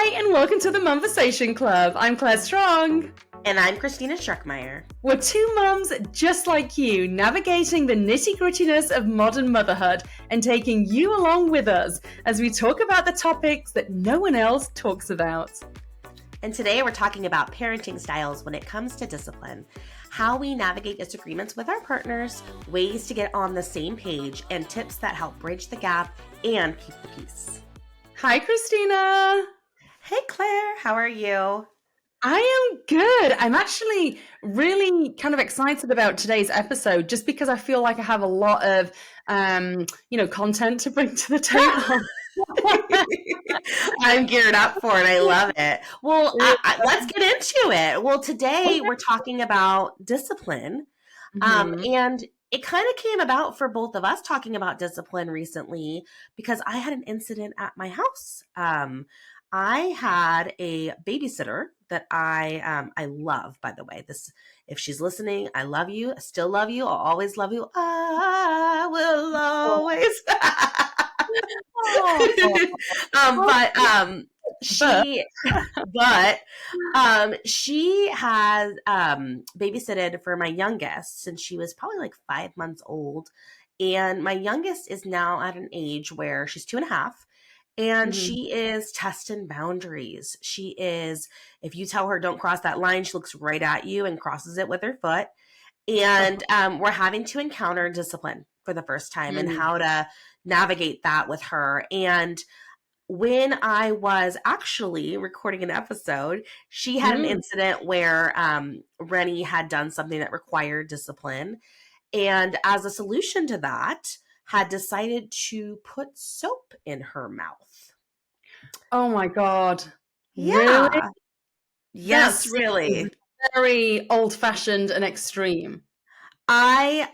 Hi, and welcome to the Momversation Club. I'm Claire Strong. And I'm Christina Struckmeyer. We're two mums just like you, navigating the nitty-grittiness of modern motherhood and taking you along with us as we talk about the topics that no one else talks about. And today we're talking about parenting styles when it comes to discipline, how we navigate disagreements with our partners, ways to get on the same page, and tips that help bridge the gap and keep the peace. Hi, Christina. Hey, Claire. How are you? I am good. I'm actually really kind of excited about today's episode just because I feel like I have a lot of, content to bring to the table. I'm geared up for it. I love it. Well, let's get into it. Well, today we're talking about discipline. And it kind of came about for both of us talking about discipline recently because I had an incident at my house. I had a babysitter that I love, by the way. This, if she's listening, I love you. I still love you. I'll always love you. I will always. She has babysitted for my youngest since she was probably like 5 months old. And my youngest is now at an age where she's 2.5. And she is testing boundaries. She is, if you tell her don't cross that line, she looks right at you and crosses it with her foot. And we're having to encounter discipline for the first time and how to navigate that with her. And when I was actually recording an episode, she had an incident where Rennie had done something that required discipline. And as a solution to that, had decided to put soap in her mouth. Oh my God. Yeah. Really? Yes, That's really. Very old-fashioned and extreme. I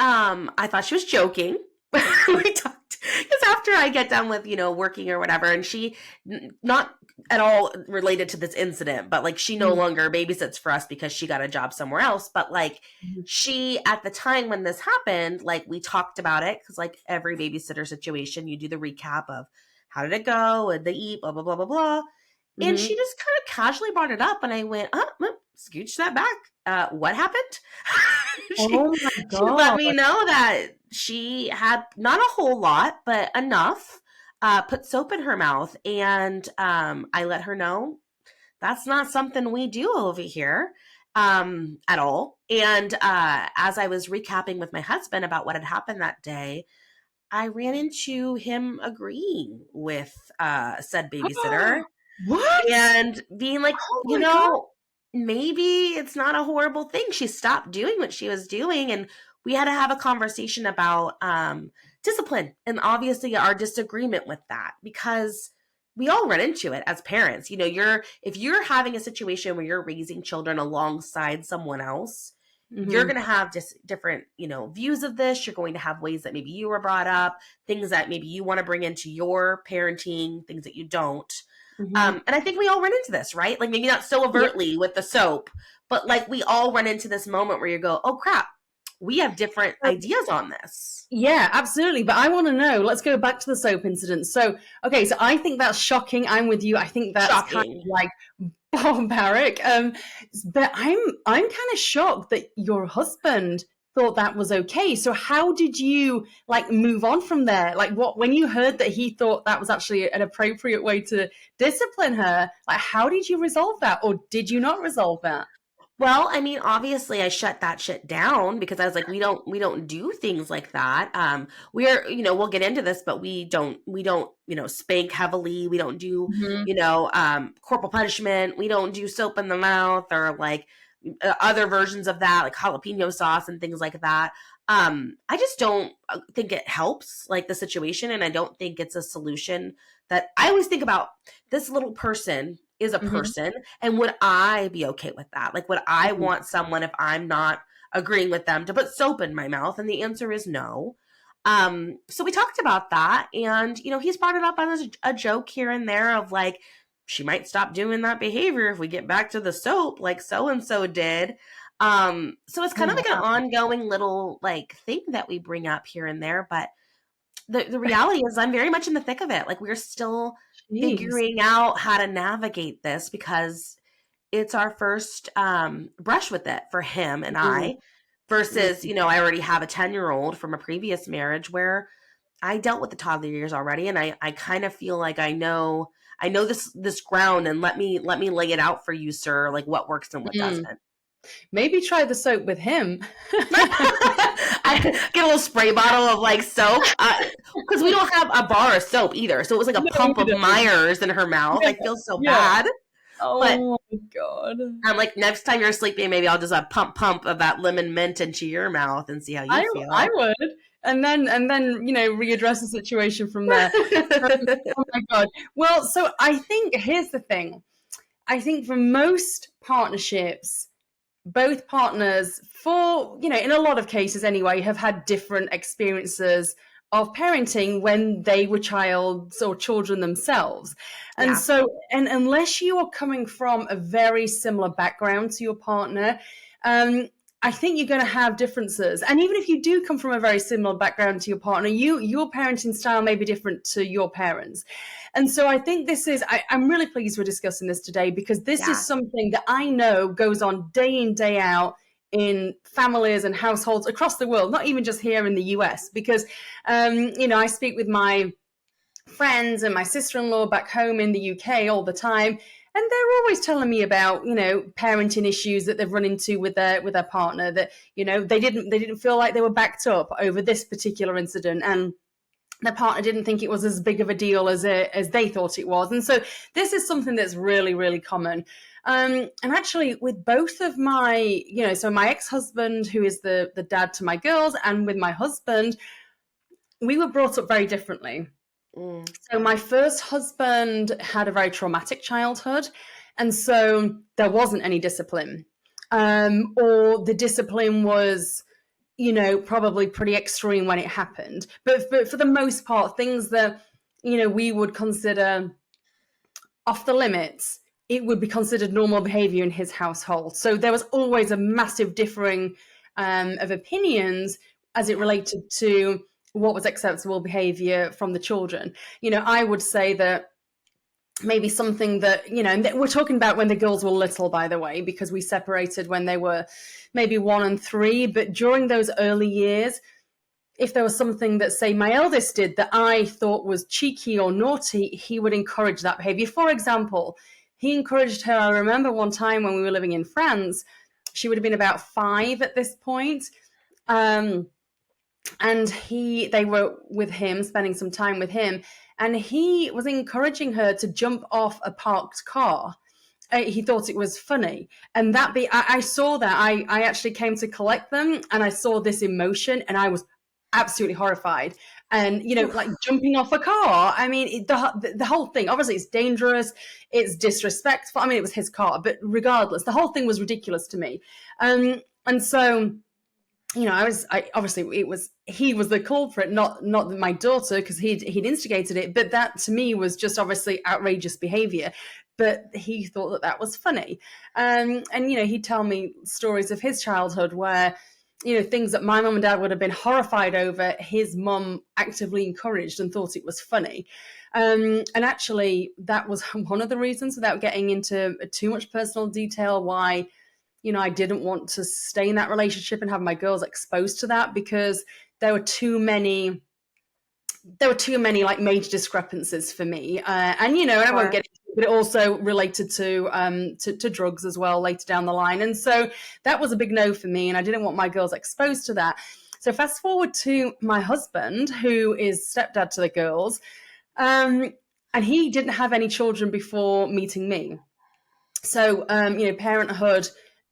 thought she was joking. We talked because after I get done with, working or whatever, and she not at all related to this incident, but like she no longer babysits for us because she got a job somewhere else. But like she, at the time when this happened, like we talked about it because like every babysitter situation, you do the recap of how did it go, and they eat, blah, blah, blah, blah, blah. And she just kind of casually brought it up, and I went, scooch that back. What happened? She let me know that she had not a whole lot, but enough, put soap in her mouth. And I let her know that's not something we do over here at all. And as I was recapping with my husband about what had happened that day, I ran into him agreeing with said babysitter. What? And being like, God, maybe it's not a horrible thing. She stopped doing what she was doing. And we had to have a conversation about discipline and obviously our disagreement with that, because we all run into it as parents. If you're having a situation where you're raising children alongside someone else, you're going to have just different, views of this. You're going to have ways that maybe you were brought up, things that maybe you want to bring into your parenting, things that you don't. And I think we all run into this, right? Like maybe not so overtly with the soap, but like we all run into this moment where you go, oh crap, we have different ideas on this. Yeah, absolutely. But I want to know, let's go back to the soap incident. So I think that's shocking. I'm with you. I think that's shocking. Kind of like barbaric. But I'm kind of shocked that your husband thought that was okay. So how did you move on from there? When you heard that he thought that was actually an appropriate way to discipline her, how did you resolve that? Or did you not resolve that? Well, I mean, obviously I shut that shit down because I was like, we don't do things like that. We're, we'll get into this, but we don't, spank heavily. We don't do, corporal punishment. We don't do soap in the mouth or other versions of that, like jalapeno sauce and things like that. I just don't think it helps the situation. And I don't think it's a solution that I always think about. This little person is a person. And would I be okay with that? Would I want someone, if I'm not agreeing with them, to put soap in my mouth? And the answer is no. So we talked about that. And, he's brought it up as a joke here and there of she might stop doing that behavior if we get back to the soap like so-and-so did. So it's kind of like an ongoing little thing that we bring up here and there. But the reality is I'm very much in the thick of it. Like, we're still Jeez. figuring out how to navigate this because it's our first brush with it for him and Mm, I, versus, mm. I already have a 10-year-old from a previous marriage where I dealt with the toddler years already, and I kind of feel like I know this ground, and let me lay it out for you, sir, like what works and what Mm. doesn't. Maybe try the soap with him. I get a little spray bottle of like soap because we don't have a bar of soap either. So it was like a No, pump you of don't. Myers in her mouth. Yeah, I feel so yeah. bad. But Oh my God. I'm like, next time you're sleeping, maybe I'll just pump of that lemon mint into your mouth and see how you I feel. would. And then, readdress the situation from there. Oh my God. Well, so I think here's the thing. I think for most partnerships, both partners, in a lot of cases anyway, have had different experiences of parenting when they were childs or children themselves. And Yeah. so, and unless you are coming from a very similar background to your partner, um, I think you're going to have differences. And even if you do come from a very similar background to your partner, your parenting style may be different to your parents. And so I think I'm really pleased we're discussing this today, because this Yeah. is something that I know goes on day in, day out in families and households across the world, not even just here in the US, because, I speak with my friends and my sister-in-law back home in the UK all the time, and they're always telling me about parenting issues that they've run into with their partner, that they didn't feel like they were backed up over this particular incident, and their partner didn't think it was as big of a deal as they thought it was. And so this is something that's really, really common. And actually, with both of so my ex-husband, who is the dad to my girls, and with my husband, we were brought up very differently. Mm. So my first husband had a very traumatic childhood, and so there wasn't any discipline, or the discipline was, probably pretty extreme when it happened. But for the most part, things that, we would consider off the limits, it would be considered normal behavior in his household. So there was always a massive differing of opinions as it Yeah. related to what was acceptable behavior from the children. I would say that maybe something that, and we're talking about when the girls were little, by the way, because we separated when they were maybe 1 and 3. But during those early years, if there was something that, say, my eldest did that I thought was cheeky or naughty, he would encourage that behavior. For example, he encouraged her. I remember one time when we were living in France, she would have been about 5 at this point. And they were with him, spending some time with him, and he was encouraging her to jump off a parked car. He thought it was funny, and I saw that. I actually came to collect them, and I saw this emotion, and I was absolutely horrified. And like jumping off a car, I mean, the whole thing, obviously it's dangerous, it's disrespectful. I mean, it was his car, but regardless, the whole thing was ridiculous to me. And so he was the culprit, not my daughter, because he'd instigated it. But that to me was just obviously outrageous behavior. But he thought that was funny, and he'd tell me stories of his childhood where things that my mum and dad would have been horrified over, his mum actively encouraged and thought it was funny. And actually, that was one of the reasons, without getting into too much personal detail, why I didn't want to stay in that relationship and have my girls exposed to that, because there were too many like major discrepancies for me. And I won't get into it, but it also related to drugs as well later down the line. And so that was a big no for me, and I didn't want my girls exposed to that. So fast forward to my husband, who is stepdad to the girls, and he didn't have any children before meeting me. So, parenthood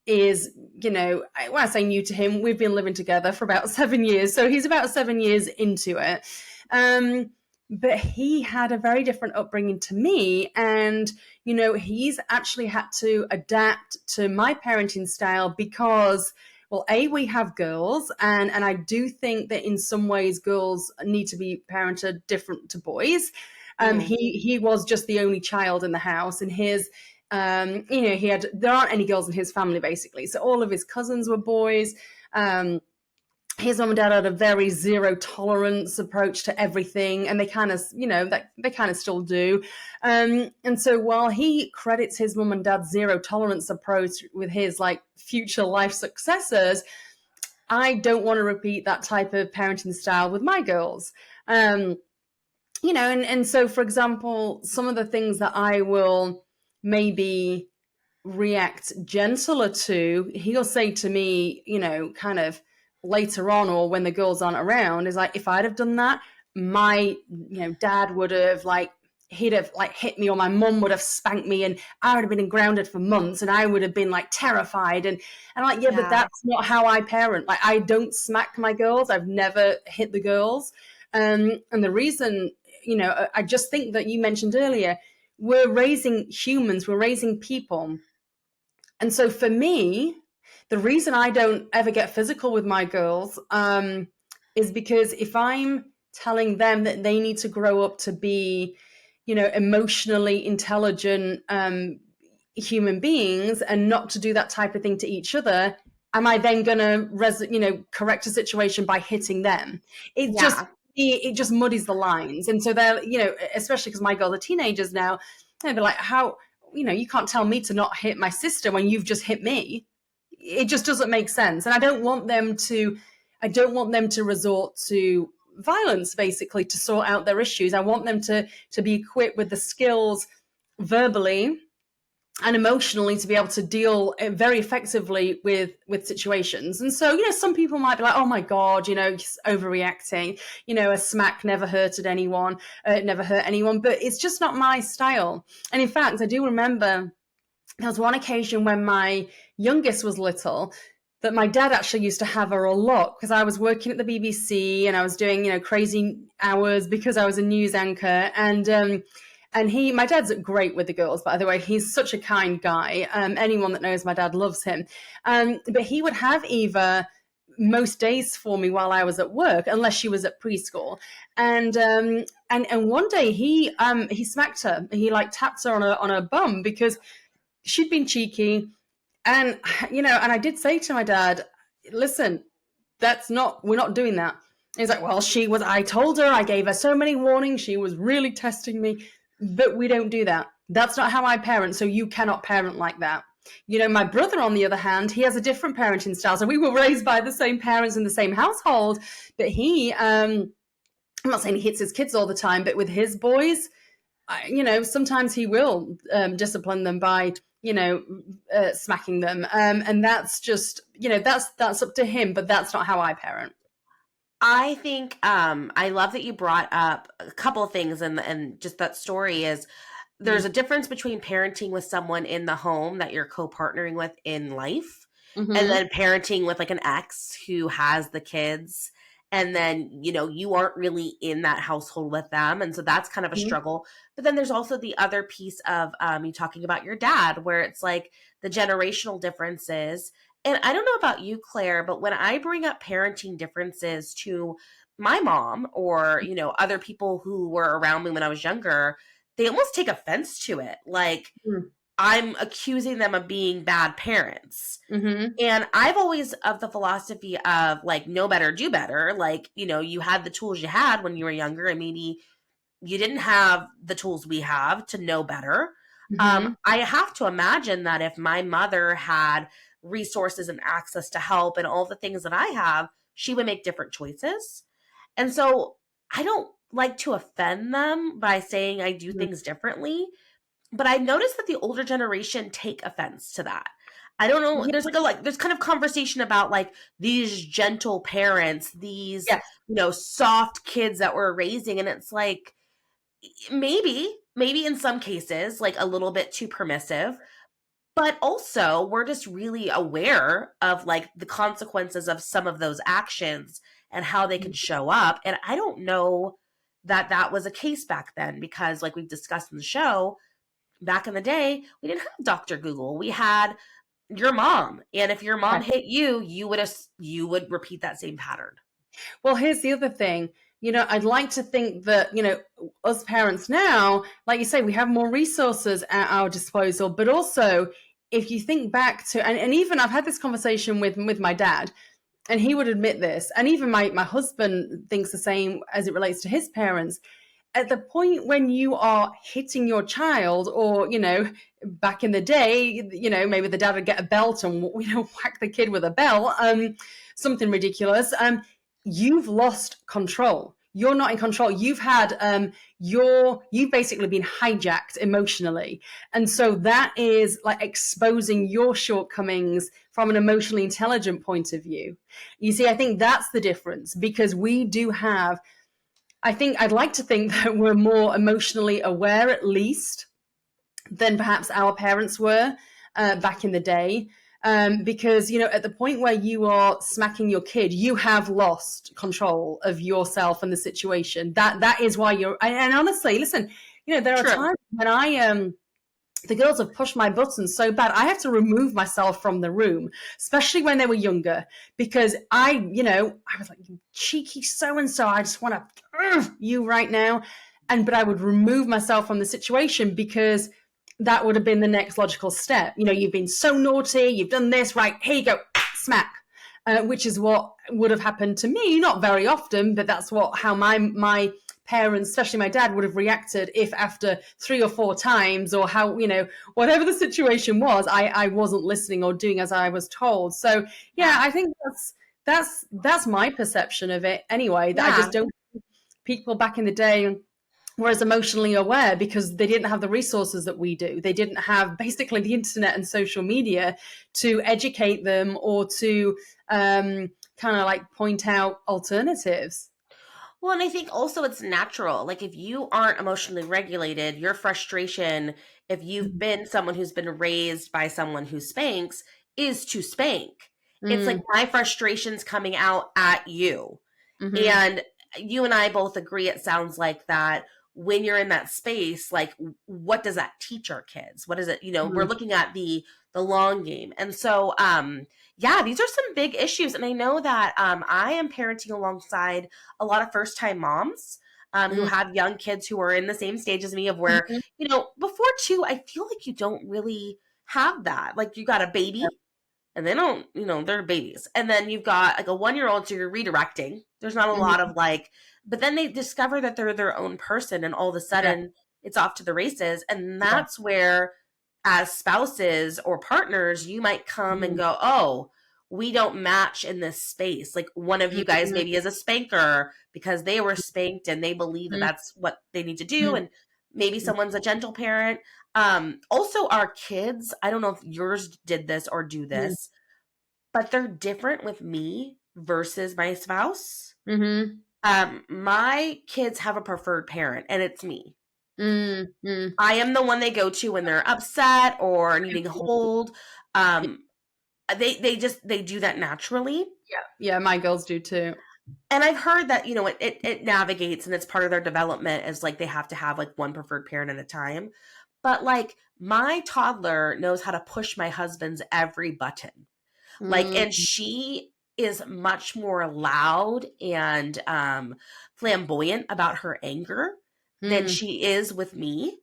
is, when I say new to him, we've been living together for about 7 years. So he's about 7 years into it. But he had a very different upbringing to me. And, he's actually had to adapt to my parenting style because, well, we have girls, and I do think that in some ways girls need to be parented different to boys. He was just the only child in the house, and there aren't any girls in his family, basically. So all of his cousins were boys. his mom and dad had a very zero tolerance approach to everything, and they kind of, they kind of still do. And so while he credits his mom and dad's zero tolerance approach with his like future life successors, I don't want to repeat that type of parenting style with my girls. And so, for example, some of the things that I will maybe react gentler to, he'll say to me, kind of later on or when the girls aren't around, is like, if I'd have done that, my, dad would have he'd have like hit me, or my mum would have spanked me, and I would have been grounded for months, and I would have been like terrified. And like, yeah, but that's not how I parent. Like, I don't smack my girls. I've never hit the girls. And the reason, I just think that you mentioned earlier, we're raising humans, we're raising people. And so for me, the reason I don't ever get physical with my girls is because if I'm telling them that they need to grow up to be, emotionally intelligent human beings and not to do that type of thing to each other, am I then going to, correct a situation by hitting them? It just muddies the lines. And so they're, especially because my girls are teenagers now, they'll be like, how, you can't tell me to not hit my sister when you've just hit me. It just doesn't make sense. And I don't want them to resort to violence, basically, to sort out their issues. I want them to be equipped with the skills verbally and emotionally to be able to deal very effectively with situations. And so, some people might be like, oh my God, he's overreacting, a smack never hurted anyone, never hurt anyone, but it's just not my style. And in fact, I do remember there was one occasion when my youngest was little that my dad actually used to have her a lot, because I was working at the BBC and I was doing, crazy hours because I was a news anchor. And my dad's great with the girls, by the way. He's such a kind guy. Anyone that knows my dad loves him. But he would have Eva most days for me while I was at work, unless she was at preschool. And one day he smacked her. He like tapped her on her bum because she'd been cheeky. And, and I did say to my dad, listen, we're not doing that. He's like, well, I told her, I gave her so many warnings. She was really testing me, but we don't do that. That's not how I parent. So you cannot parent like that. My brother, on the other hand, he has a different parenting style. So we were raised by the same parents in the same household, but I'm not saying he hits his kids all the time, but with his boys, sometimes he will discipline them by, smacking them. And that's just, that's up to him, but that's not how I parent. I think I love that you brought up a couple of things, and just that story is there's a difference between parenting with someone in the home that you're co-partnering with in life, and then parenting with like an ex who has the kids, and then, you aren't really in that household with them. And so that's kind of a struggle. But then there's also the other piece of you talking about your dad, where it's like the generational differences. And I don't know about you, Claire, but when I bring up parenting differences to my mom or, other people who were around me when I was younger, they almost take offense to it. Like, I'm accusing them of being bad parents. And I've always of the philosophy of like, know better, do better. Like, you had the tools you had when you were younger, and maybe you didn't have the tools we have to know better. I have to imagine that if my mother had resources and access to help and all the things that I have, she would make different choices. And so I don't like to offend them by saying I do things differently. But I noticed that the older generation take offense to that. I don't know. There's there's kind of conversation about like these gentle parents, these, soft kids that we're raising. And it's like, maybe in some cases, like a little bit too permissive, but also we're just really aware of like the consequences of some of those actions and how they can show up. And I don't know that was a case back then, because like we've discussed in the show, back in the day, we didn't have Dr. Google. We had your mom. And if your mom hit you, you would repeat that same pattern. Well, here's the other thing. I'd like to think that, us parents now, like you say, we have more resources at our disposal. But also, if you think back to, and even I've had this conversation with my dad, and he would admit this, and even my husband thinks the same as it relates to his parents. At the point when you are hitting your child, or, back in the day, maybe the dad would get a belt and, whack the kid with a belt, something ridiculous. You've lost control. You're not in control. You've basically been hijacked emotionally. And so that is like exposing your shortcomings from an emotionally intelligent point of view. You see, I think that's the difference, because we do have, I'd like to think that we're more emotionally aware, at least, than perhaps our parents were back in the day. Because, at the point where you are smacking your kid, you have lost control of yourself and the situation. That is why and honestly, listen, there are times when the girls have pushed my buttons so bad, I have to remove myself from the room, especially when they were younger, because I was like, you cheeky so-and-so, I just want to you right now. But I would remove myself from the situation, because that would have been the next logical step. You've been so naughty, you've done this, right, here you go, smack. Which is what would have happened to me, not very often, but that's how my parents, especially my dad, would have reacted if after 3 or 4 times, or whatever the situation was, I wasn't listening or doing as I was told. So yeah, I think that's my perception of it anyway. That I just don't think people back in the day were as emotionally aware, because they didn't have the resources that we do. They didn't have basically the internet and social media to educate them, or to kind of like point out alternatives. Well, and I think also it's natural. Like, if you aren't emotionally regulated, your frustration, if you've been someone who's been raised by someone who spanks, is to spank. It's like my frustration's coming out at you. Mm-hmm. And you and I both agree, it sounds like, that when you're in that space, like, what does that teach our kids? What is it? We're looking at the long game. And so, yeah, these are some big issues. And I know that I am parenting alongside a lot of first-time moms who have young kids who are in the same stage as me, of where, before 2, I feel like you don't really have that. Like, you got a baby, and they don't, they're babies. And then you've got like a 1-year-old, so you're redirecting. There's not a lot of but then they discover that they're their own person, and all of a sudden it's off to the races. And that's where, as spouses or partners, you might come and go, oh, we don't match in this space. Like, one of you guys maybe is a spanker because they were spanked and they believe that that's what they need to do. And maybe someone's a gentle parent. Also, our kids, I don't know if yours did this or do this, but they're different with me versus my spouse. My kids have a preferred parent, and it's me. I am the one they go to when they're upset or needing a hold. They do that naturally. Yeah, my girls do too. And I've heard that, it navigates, and it's part of their development, as like they have to have like one preferred parent at a time. But like, my toddler knows how to push my husband's every button. Like, and she is much more loud and flamboyant about her anger than she is with me.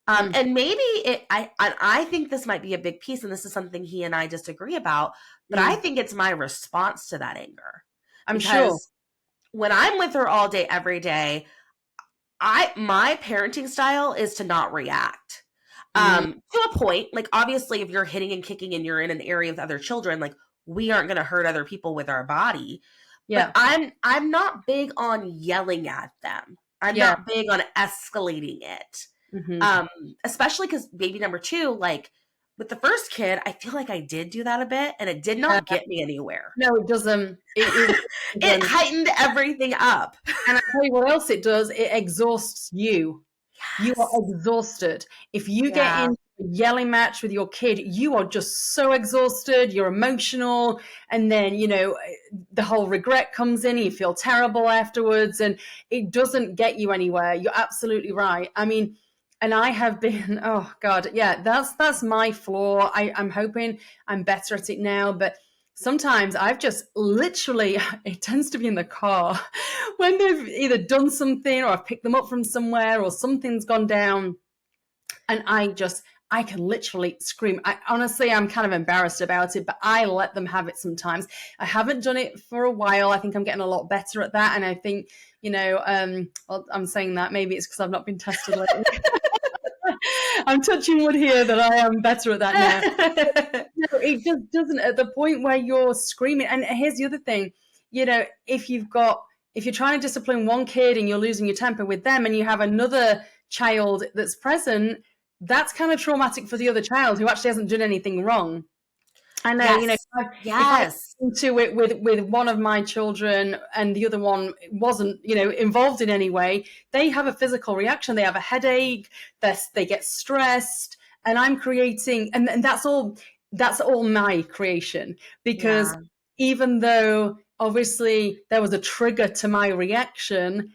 And maybe I think this might be a big piece, and this is something he and I disagree about, but I think it's my response to that anger. I'm sure. When I'm with her all day, every day, my parenting style is to not react. To a point. Like, obviously, if you're hitting and kicking and you're in an area with other children, like, we aren't going to hurt other people with our body. Yeah. But I'm not big on yelling at them. I'm not big on escalating it. Especially because baby number 2, like, with the first kid, I feel like I did do that a bit, and it did not get me anywhere. No, it doesn't. It heightened everything up. And I tell you what else it does. It exhausts you. Yes. You are exhausted. If you get in a yelling match with your kid, you are just so exhausted. You're emotional. And then, the whole regret comes in. You feel terrible afterwards. And it doesn't get you anywhere. You're absolutely right. I mean, and I have been, oh God, yeah, that's my flaw. I'm hoping I'm better at it now. But sometimes I've just literally, it tends to be in the car when they've either done something, or I've picked them up from somewhere, or something's gone down, and I I can literally scream. Honestly, I'm kind of embarrassed about it, but I let them have it sometimes. I haven't done it for a while. I think I'm getting a lot better at that. And I think, well, I'm saying that maybe it's because I've not been tested lately. I'm touching wood here that I am better at that now. No, it just doesn't, at the point where you're screaming. And here's the other thing, if you're trying to discipline one kid and you're losing your temper with them, and you have another child that's present, that's kind of traumatic for the other child who actually hasn't done anything wrong. I know, Yes. if I into it with one of my children and the other one wasn't, involved in any way, they have a physical reaction. They have a headache, they get stressed, and I'm creating, and that's all my creation, because even though obviously there was a trigger to my reaction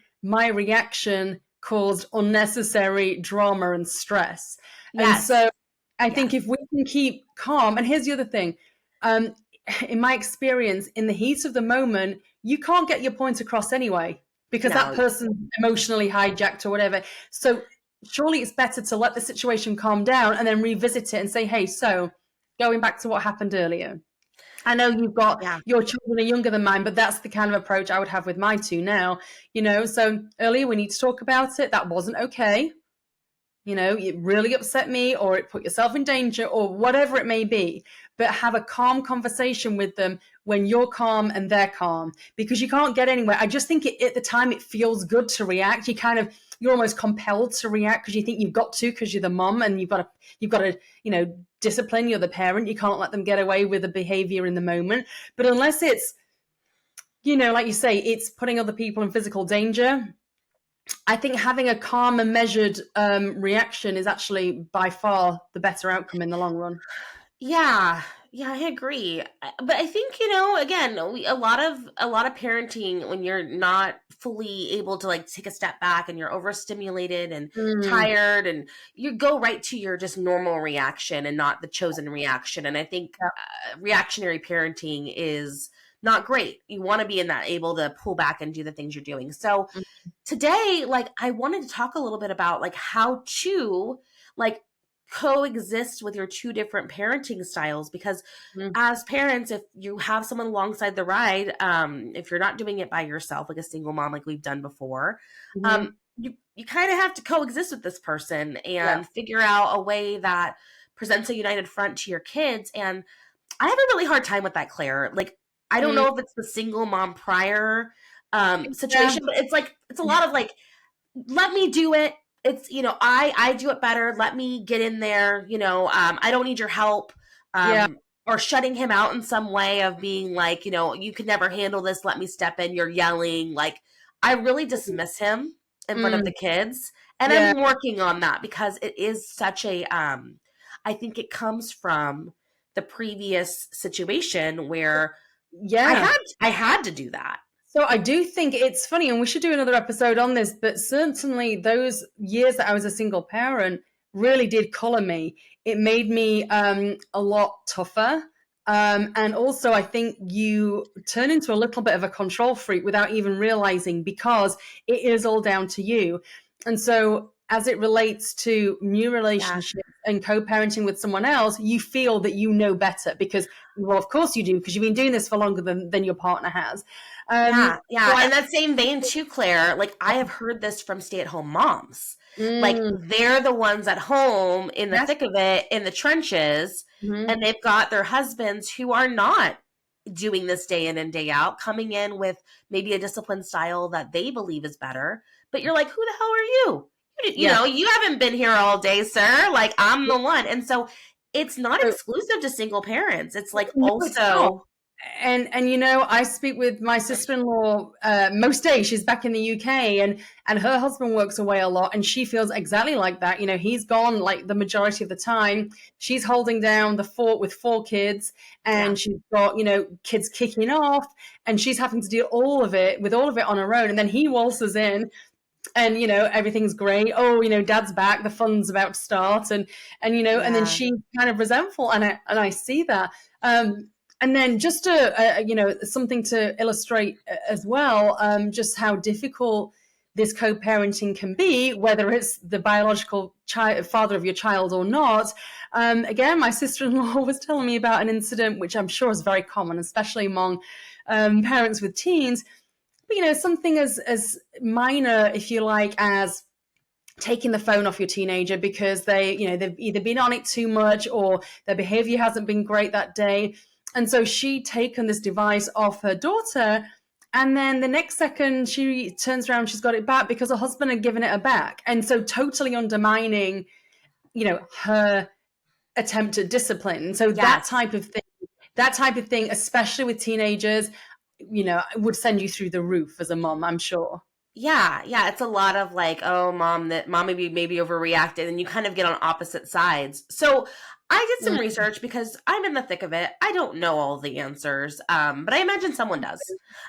caused unnecessary drama and stress. And so I think if we can keep calm, and here's the other thing, in my experience, in the heat of the moment, you can't get your point across anyway, because that person's emotionally hijacked or whatever. So surely it's better to let the situation calm down and then revisit it and say, hey, so going back to what happened earlier. I know you've got your children are younger than mine, but that's the kind of approach I would have with my two now. So earlier we need to talk about it. That wasn't okay. It really upset me, or it put yourself in danger, or whatever it may be. But have a calm conversation with them when you're calm and they're calm, because you can't get anywhere. I just think at the time it feels good to react. You're almost compelled to react because you think you've got to, because you're the mom and you've got to discipline. You're the parent. You can't let them get away with the behavior in the moment. But unless it's, like you say, it's putting other people in physical danger, I think having a calm and measured reaction is actually by far the better outcome in the long run. Yeah, I agree. But I think, again, a lot of parenting, when you're not fully able to take a step back and you're overstimulated and tired, and you go right to your just normal reaction and not the chosen reaction. And I think reactionary parenting is not great. You want to be in that, able to pull back and do the things you're doing. So today, I wanted to talk a little bit about how to coexist with your two different parenting styles, because as parents, if you have someone alongside the ride, if you're not doing it by yourself, like a single mom, like we've done before, you kind of have to coexist with this person and figure out a way that presents a united front to your kids. And I have a really hard time with that, Claire. I don't know if it's the single mom prior situation, but it's a lot of let me do it. It's, I do it better. Let me get in there. I don't need your help. Or shutting him out in some way of being you can never handle this. Let me step in. You're yelling. I really dismiss him in front of the kids. And I'm working on that, because it is such a, I think it comes from the previous situation where I had to do that. So I do think it's funny, and we should do another episode on this, but certainly those years that I was a single parent really did color me. It made me a lot tougher. And also I think you turn into a little bit of a control freak without even realizing, because it is all down to you. And so as it relates to new relationships and co-parenting with someone else, you feel that you know better, because, well, of course you do, because you've been doing this for longer than your partner has. In that same vein too, Claire, I have heard this from stay-at-home moms. They're the ones at home in the thick of it, in the trenches, and they've got their husbands who are not doing this day in and day out, coming in with maybe a discipline style that they believe is better. But you're like, who the hell are you? You know, you haven't been here all day, sir. I'm the one. And so it's not exclusive to single parents. It's also... And I speak with my sister-in-law most days. She's back in the UK, and her husband works away a lot, and she feels exactly like that. He's gone the majority of the time. She's holding down the fort with 4 kids, and she's got kids kicking off, and she's having to do all of it on her own. And then he waltzes in, and everything's great. Oh, dad's back, the fun's about to start, and then she's kind of resentful, and I see that. And then just to, something to illustrate as well, just how difficult this co-parenting can be, whether it's the biological father of your child or not. Again, my sister-in-law was telling me about an incident, which I'm sure is very common, especially among parents with teens. But, something as minor, if you like, as taking the phone off your teenager because they've either been on it too much or their behavior hasn't been great that day. And so she'd taken this device off her daughter, and then the next second she turns around, she's got it back because her husband had given it her back. And so totally undermining, her attempt at discipline. So that type of thing, especially with teenagers, would send you through the roof as a mom, I'm sure. Yeah, it's a lot of like, oh, mom maybe overreacted, and you kind of get on opposite sides. So I did some research because I'm in the thick of it. I don't know all the answers, but I imagine someone does.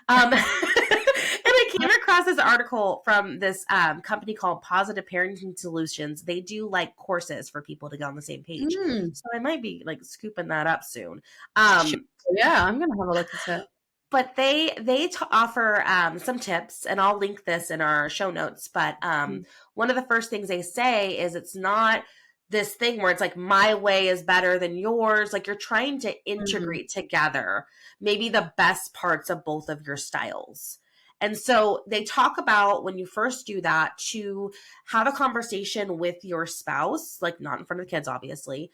And I came across this article from this company called Positive Parenting Solutions. They do like courses for people to get on the same page. So I might be like scooping that up soon. Yeah, I'm gonna have a look at it. But they offer some tips, and I'll link this in our show notes. But one of the first things they say is it's not this thing where it's like my way is better than yours. Like you're trying to integrate together maybe the best parts of both of your styles. And so they talk about when you first do that to have a conversation with your spouse, like not in front of the kids, obviously,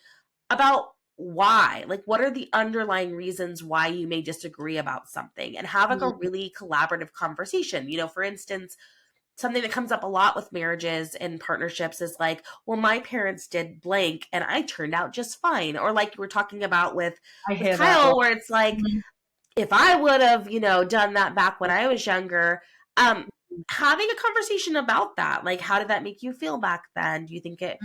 about why, like what are the underlying reasons why you may disagree about something, and have like a really collaborative conversation. For instance, something that comes up a lot with marriages and partnerships is like, well, my parents did blank and I turned out just fine. Or like you were talking about with Kyle, where it's like, if I would have, done that back when I was younger, having a conversation about that, like how did that make you feel back then? Do you think it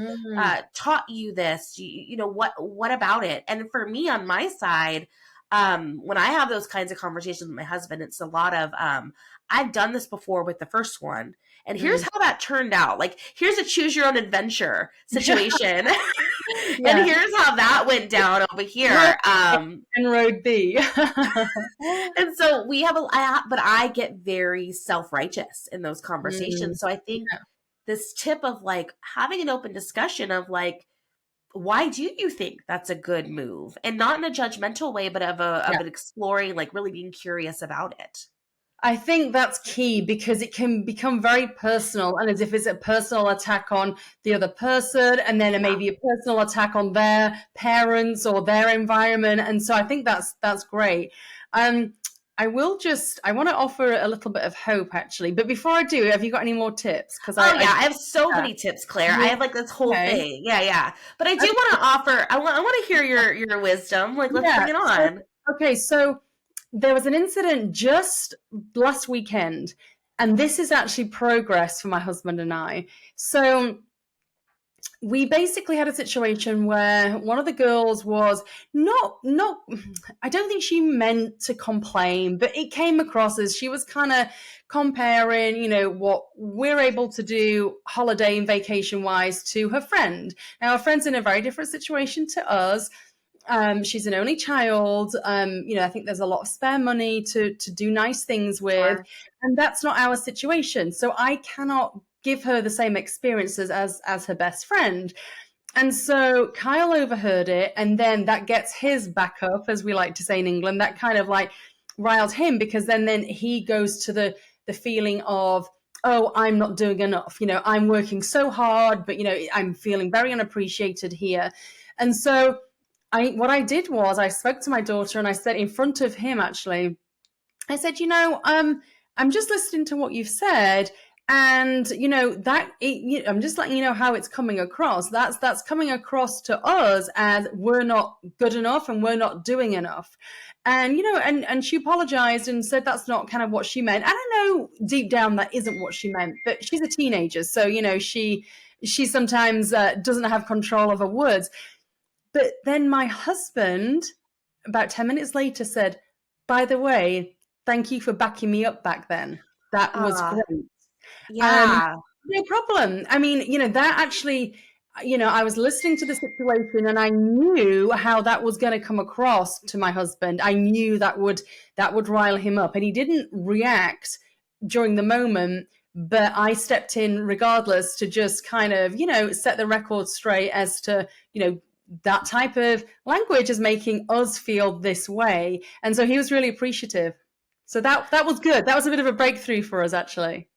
taught you this? What about it? And for me on my side, when I have those kinds of conversations with my husband, it's a lot of I've done this before with the first one, and here's how that turned out. Like here's a choose your own adventure situation. And here's how that went down over here. And road B. And so we have but I get very self-righteous in those conversations. So I think this tip of like having an open discussion of like, why do you think that's a good move? And not in a judgmental way, but of an exploring, like really being curious about it. I think that's key because it can become very personal, and as if it's a personal attack on the other person, and then maybe a personal attack on their parents or their environment. And so I think that's great. I want to offer a little bit of hope actually, but before I do, have you got any more tips? Because I have so many tips, Claire. I have like this whole thing. Yeah. But I do want to offer. I want to hear your wisdom. Like let's bring it on. So there was an incident just last weekend, and this is actually progress for my husband and I. So we basically had a situation where one of the girls was not I don't think she meant to complain, but it came across as she was kind of comparing, what we're able to do holiday and vacation wise to her friend. Now, her friend's in a very different situation to us. She's an only child. I think there's a lot of spare money to do nice things with. Sure. And that's not our situation. So I cannot give her the same experiences as her best friend. And so Kyle overheard it, and then that gets his back up, as we like to say in England. That kind of like riled him, because then he goes to the feeling of, oh, I'm not doing enough. I'm working so hard, but I'm feeling very unappreciated here. And so what I did was I spoke to my daughter, and I said in front of him, actually, I said, I'm just listening to what you've said. And, I'm just letting you know how it's coming across. That's coming across to us as we're not good enough and we're not doing enough. And, and she apologized and said that's not kind of what she meant. And I know deep down that isn't what she meant, but she's a teenager. So, she sometimes doesn't have control of her words. But then my husband, about 10 minutes later, said, by the way, thank you for backing me up back then. That was great. Yeah. No problem. I mean, that actually, I was listening to the situation, and I knew how that was going to come across to my husband. I knew that would rile him up, and he didn't react during the moment, but I stepped in regardless to just kind of, set the record straight as to, that type of language is making us feel this way. And so he was really appreciative. So that was good. That was a bit of a breakthrough for us, actually.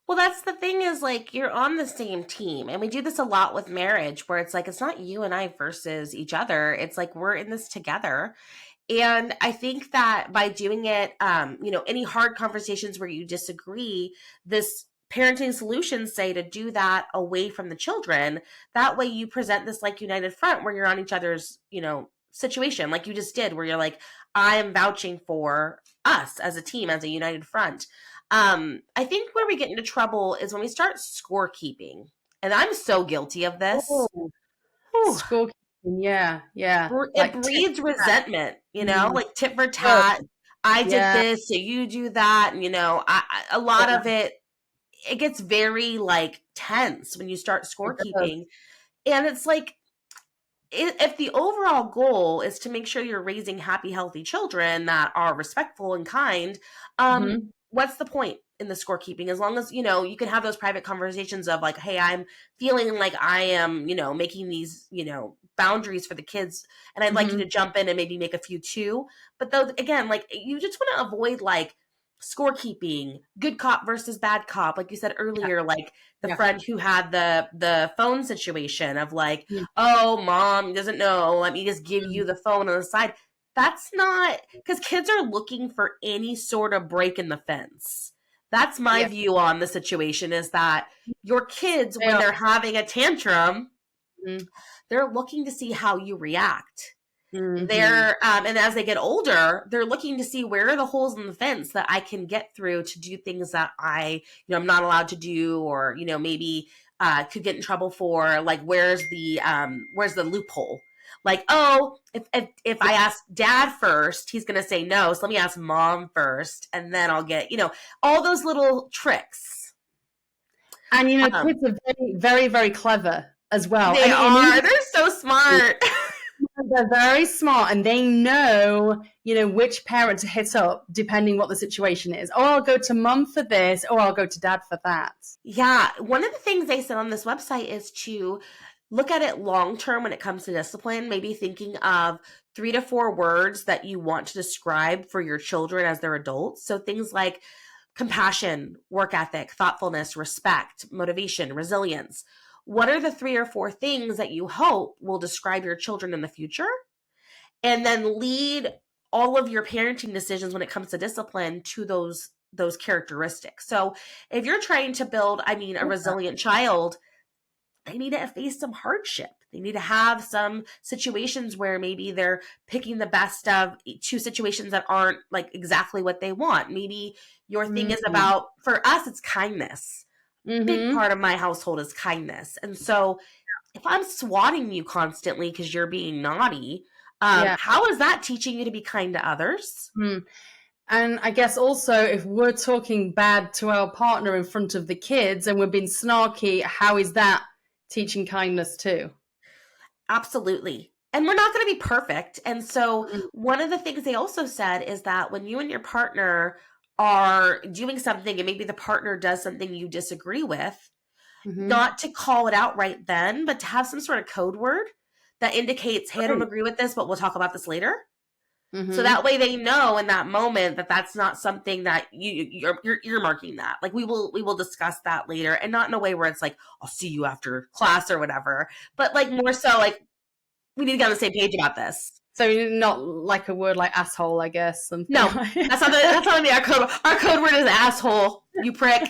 Well, that's the thing is like you're on the same team. And we do this a lot with marriage where it's like it's not you and I versus each other. It's like we're in this together. And I think that by doing it, any hard conversations where you disagree, this parenting solutions say to do that away from the children. That way you present this like united front where you're on each other's, situation like you just did, where you're like, I am vouching for us as a team, as a united front. I think where we get into trouble is when we start scorekeeping. And I'm so guilty of this. Oh, scorekeeping, yeah. It breeds resentment, like tit for tat. I did this, so you do that. And, a lot of it gets very like tense when you start scorekeeping. And it's like, if the overall goal is to make sure you're raising happy, healthy children that are respectful and kind, what's the point in the scorekeeping? As long as, you can have those private conversations of like, hey, I'm feeling like I am, making these, boundaries for the kids. And I'd like you to jump in and maybe make a few too. But though, again, like you just want to avoid like scorekeeping, good cop versus bad cop. Like you said earlier, like the friend who had the phone situation of like, oh, mom doesn't know. Let me just give you the phone on the side. That's not, because kids are looking for any sort of break in the fence. That's my view on the situation, is that your kids, when they're having a tantrum, they're looking to see how you react. They're, and as they get older, they're looking to see where are the holes in the fence that I can get through to do things that I'm not allowed to do, or, maybe could get in trouble for. Like, where's the loophole? Like, oh, if I ask dad first, he's going to say no. So let me ask mom first, and then I'll get, all those little tricks. And, kids are very, very, very clever as well. They are. They're so smart. They're very smart, and they know, which parent to hit up depending what the situation is. Oh, I'll go to mom for this, or I'll go to dad for that. Yeah. One of the things they said on this website is to look at it long-term when it comes to discipline, maybe thinking of 3 to 4 words that you want to describe for your children as they're adults. So things like compassion, work ethic, thoughtfulness, respect, motivation, resilience. What are the 3 or 4 things that you hope will describe your children in the future? And then lead all of your parenting decisions when it comes to discipline to those characteristics. So if you're trying to build, a resilient child, they need to face some hardship. They need to have some situations where maybe they're picking the best of 2 situations that aren't like exactly what they want. Maybe your thing is about, for us, it's kindness. Big part of my household is kindness. And so if I'm swatting you constantly because you're being naughty, how is that teaching you to be kind to others? And I guess also if we're talking bad to our partner in front of the kids and we're being snarky, how is that teaching kindness too? Absolutely. And we're not going to be perfect. And so one of the things they also said is that when you and your partner are doing something and maybe the partner does something you disagree with, not to call it out right then, but to have some sort of code word that indicates, hey, I don't agree with this, but we'll talk about this later. So that way they know in that moment that that's not something that you're earmarking that. Like we will discuss that later, and not in a way where it's like, I'll see you after class or whatever, but like more so like we need to get on the same page about this. So not like a word like asshole, I guess. No, that's not our code. Our code word is asshole. You prick.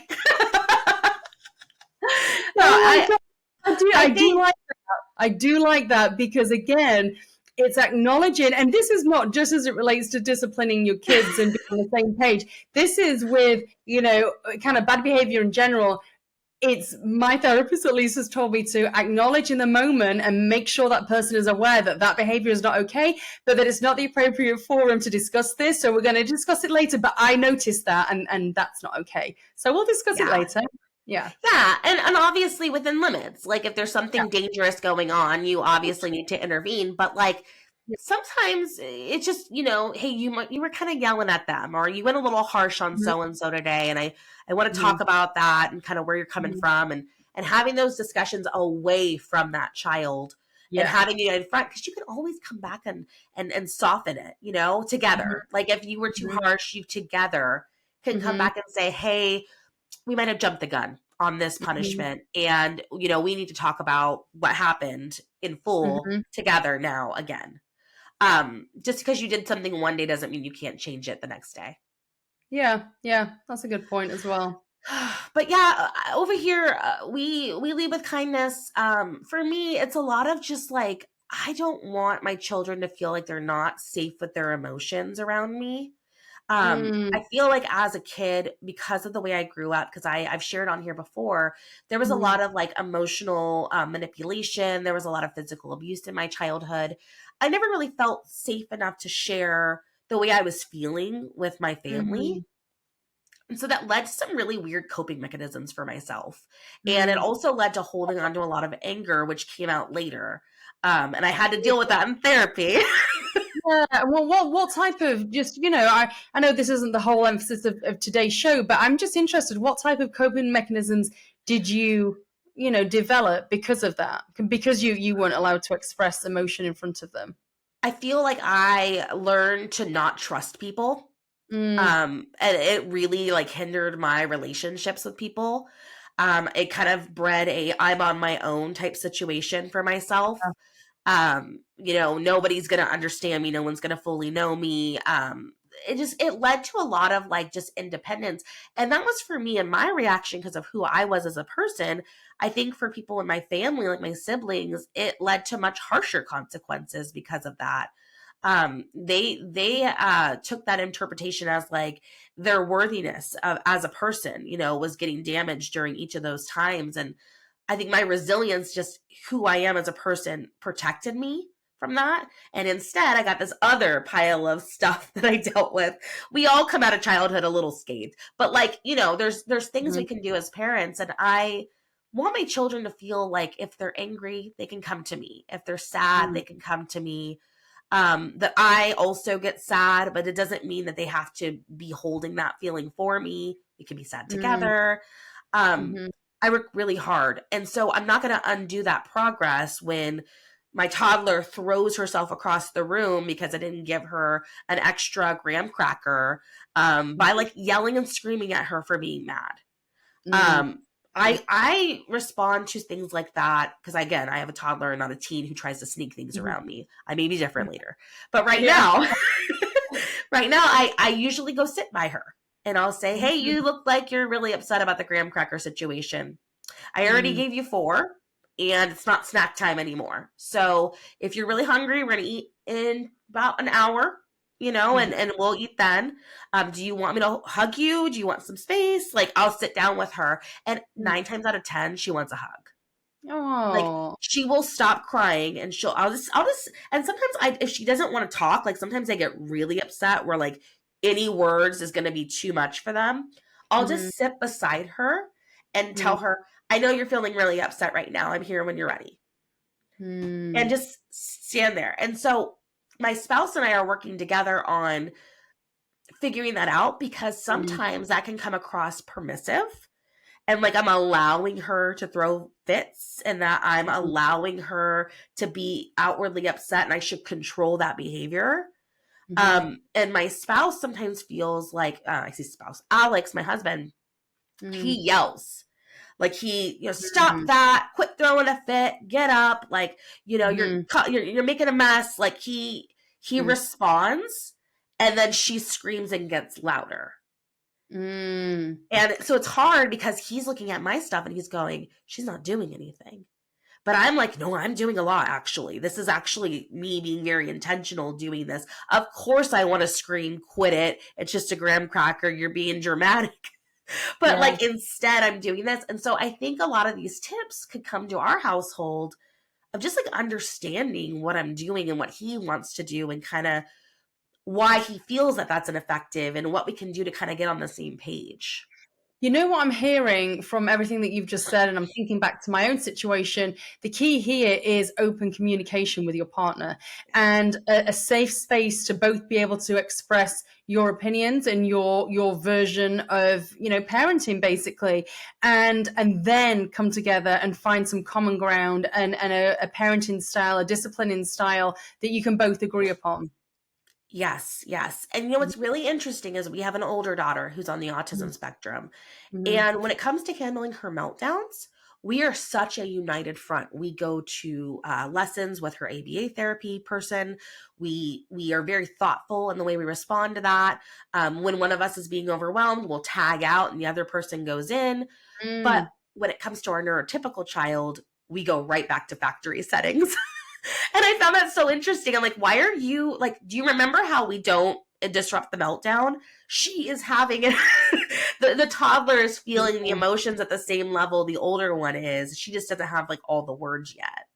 No, I do like that because again, it's acknowledging, and this is not just as it relates to disciplining your kids and being on the same page. This is with, kind of bad behavior in general. It's my therapist at least has told me to acknowledge in the moment and make sure that person is aware that that behavior is not okay, but that it's not the appropriate forum to discuss this. So we're going to discuss it later, but I noticed that and that's not okay. So we'll discuss it later. Yeah. Yeah. And obviously within limits, like if there's something dangerous going on, you obviously need to intervene, but like sometimes it's just, hey, you were kind of yelling at them, or you went a little harsh on Mhm, so and so today, and I want to talk mhm, about that and kind of where you're coming mhm. from, and having those discussions away from that child, and Yeah. having it in front, because you can always come back and soften it, Mhm, together. Like if you were too mhm, harsh, you together can come mhm, back and say, hey, we might have jumped the gun on this mhm, punishment, and we need to talk about what happened in full mhm. together now again. Just because you did something one day doesn't mean you can't change it the next day. Yeah, yeah, that's a good point as well. But yeah, over here, we lead with kindness. For me, it's a lot of just like, I don't want my children to feel like they're not safe with their emotions around me. Mm, I feel like as a kid, because of the way I grew up, because I've shared on here before, there was a mhm, lot of like emotional manipulation. There was a lot of physical abuse in my childhood. I never really felt safe enough to share the way I was feeling with my family. mhm, And so that led to some really weird coping mechanisms for myself. And it mm. also led to holding on to a lot of anger, which came out later. And I had to deal with that in therapy. Yeah, well, what type of just I know this isn't the whole emphasis of today's show, but I'm just interested. What type of coping mechanisms did you develop because of that? Because you weren't allowed to express emotion in front of them. I feel like I learned to not trust people. Mm, And it really like hindered my relationships with people. It kind of bred a I'm on my own type situation for myself. Nobody's gonna understand me, no one's gonna fully know me. It led to a lot of like just independence. And that was for me, and my reaction, because of who I was as a person. I think for people in my family, like my siblings, it led to much harsher consequences because of that. They took that interpretation as like their worthiness as a person, was getting damaged during each of those times. And I think my resilience, just who I am as a person, protected me from that. And instead, I got this other pile of stuff that I dealt with. We all come out of childhood a little scathed, but like, there's things we mhm, can do as parents. And I want my children to feel like if they're angry, they can come to me. If they're sad, mm, they can come to me. That I also get sad, but it doesn't mean that they have to be holding that feeling for me. We can be sad mm, together. Um, mhm, I work really hard. And so I'm not going to undo that progress when my toddler throws herself across the room because I didn't give her an extra graham cracker, by like yelling and screaming at her for being mad. mm, Um, I respond to things like that because, again, I have a toddler and not a teen who tries to sneak things mhm, around me. I may be mhm. different later, but right Yeah. now, right now, I usually go sit by her and I'll say, "Hey, Mhm, you look like you're really upset about the graham cracker situation. I already mm, gave you 4, and it's not snack time anymore. So if you're really hungry, we're gonna eat in about an hour, mhm, and we'll eat then. Do you want me to hug you? Do you want some space? Like I'll sit down with her, and mm. 9 times out of 10, she wants a hug. Like Oh. she will stop crying, and I'll just, and sometimes if she doesn't want to talk, like sometimes I get really upset where like any words is going to be too much for them. I'll Mhm, just sit beside her and mm, tell her, I know you're feeling really upset right now. I'm here when you're ready. And mm, just stand there. And so my spouse and I are working together on figuring that out, because mm, sometimes that can come across permissive, and like I'm allowing her to throw fits, and that I'm mhm, allowing her to be outwardly upset, and I should control that behavior. mhm, And my spouse sometimes feels like, I say spouse, Alex, my husband, he mhm, yells. Like he, stop mm, that, quit throwing a fit, get up, like, mhm, you're making a mess. Like he mm, responds, and then she screams and gets louder. mm. And so it's hard because he's looking at my stuff and he's going, she's not doing anything. But I'm like, no, I'm doing a lot, actually. This is actually me being very intentional doing this. Of course, I want to scream, quit it. It's just a graham cracker. You're being dramatic. But Yeah. like, instead, I'm doing this. And so I think a lot of these tips could come to our household of just like understanding what I'm doing and what he wants to do, and kind of why he feels that that's ineffective, and what we can do to kind of get on the same page. You know what I'm hearing from everything that you've just said, and I'm thinking back to my own situation. The key here is open communication with your partner and a safe space to both be able to express your opinions and your version of, you know, parenting basically, and then come together and find some common ground and a parenting style, a disciplining style that you can both agree upon. Yes, yes. And you know what's really interesting is we have an older daughter who's on the autism spectrum. Mm-hmm. And when it comes to handling her meltdowns, we are such a united front. We go to lessons with her ABA therapy person. We are very thoughtful in the way we respond to that. When one of us is being overwhelmed, we'll tag out and the other person goes in. But Mm. when it comes to our neurotypical child, we go right back to factory settings. And I found that so interesting. I'm like, why are you like, do you remember how we don't disrupt the meltdown? She is having it. The toddler is feeling the emotions at the same level the older one is. She just doesn't have like all the words yet.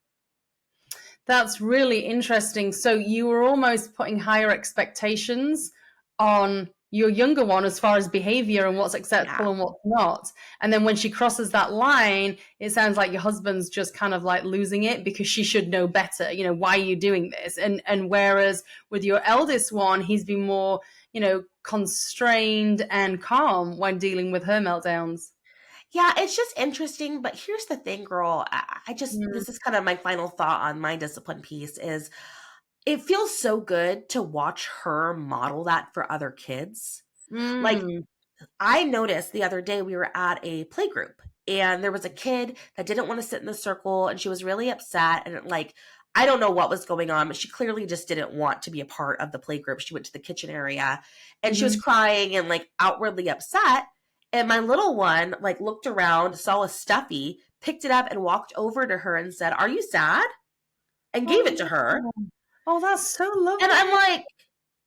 That's really interesting. So you were almost putting higher expectations on your younger one as far as behavior and what's acceptable Yeah. and what's not. And then when she crosses that line, it sounds like your husband's just kind of like losing it because she should know better. You know, why are you doing this? And whereas with your eldest one, he's been more, you know, constrained and calm when dealing with her meltdowns. Yeah, it's just interesting. But here's the thing, girl. Mm, This is kind of my final thought on my discipline piece is it feels so good to watch her model that for other kids. Like, mm, I noticed the other day we were at a play group and there was a kid that didn't want to sit in the circle and she was really upset and like I don't know what was going on, but she clearly just didn't want to be a part of the play group. She went to the kitchen area and she was mhm. crying and like outwardly upset. And my little one like looked around, saw a stuffy, picked it up and walked over to her and said, "Are you sad?" and gave it to Oh, her. oh, that's so And lovely. I'm like,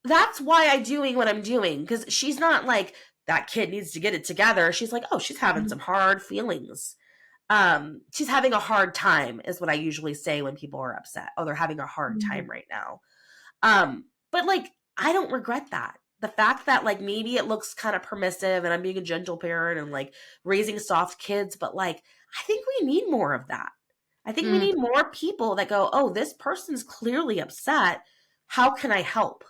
that's why I'm doing what I'm doing. Cause she's not like, that kid needs to get it together. She's like, oh, she's having some hard feelings. She's having a hard time, is what I usually say when people are upset. Oh, they're having a hard Mhm. time right now. But like, I don't regret that. The fact that like maybe it looks kind of permissive and I'm being a gentle parent and like raising soft kids, but like, I think we need more of that. I think we Mm. need more people that go, oh, this person's clearly upset. How can I help?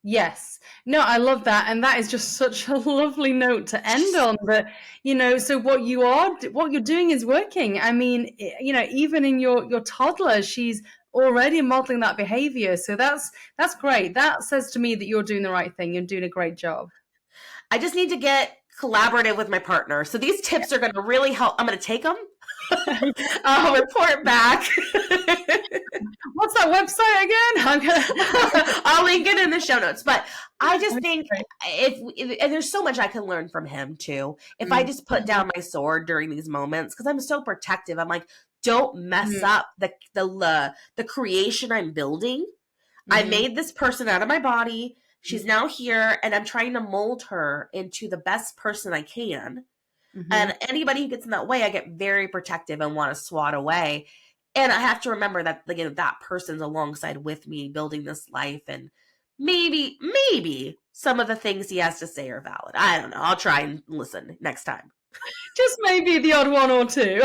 Yes. No, I love that. And that is just such a lovely note to end on that, you know, so what you're doing is working. I mean, you know, even in your toddler, she's already modeling that behavior. So that's great. That says to me that you're doing the right thing. You're doing a great job. I just need to get collaborative with my partner. So these tips are going to really help. I'm going to take them. I'll report back. What's that website again? I'll link it in the show notes. But I just think Okay. and there's so much I can learn from him too. If I Mm. just put down my sword during these moments, because I'm so protective, I'm like, don't mess Mm. up the creation I'm building. I Mhm. made this person out of my body. She's now here, and I'm trying to mold her into the best person I can. Mhm. And anybody who gets in that way, I get very protective and want to swat away. And I have to remember that again, that person's alongside with me building this life, and maybe some of the things he has to say are valid. I don't know. I'll try and listen next time. Just maybe the odd one or two.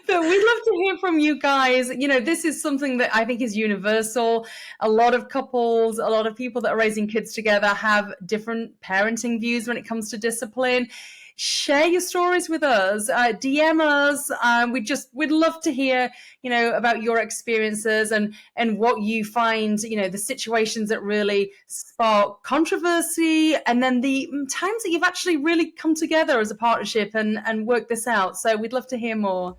But we'd love to hear from you guys. You know, this is something that I think is universal. A lot of couples, a lot of people that are raising kids together have different parenting views when it comes to discipline. Share your stories with us. DM us. We'd love to hear, you know, about your experiences and what you find, you know, the situations that really spark controversy, and then the times that you've actually really come together as a partnership and worked this out. So we'd love to hear more.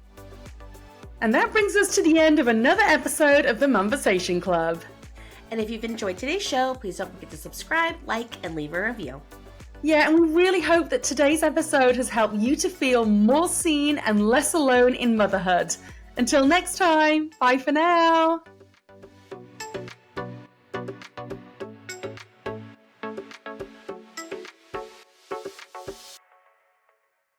And that brings us to the end of another episode of the Momversation Club. And if you've enjoyed today's show, please don't forget to subscribe, like, and leave a review. Yeah, and we really hope that today's episode has helped you to feel more seen and less alone in motherhood. Until next time, bye for now.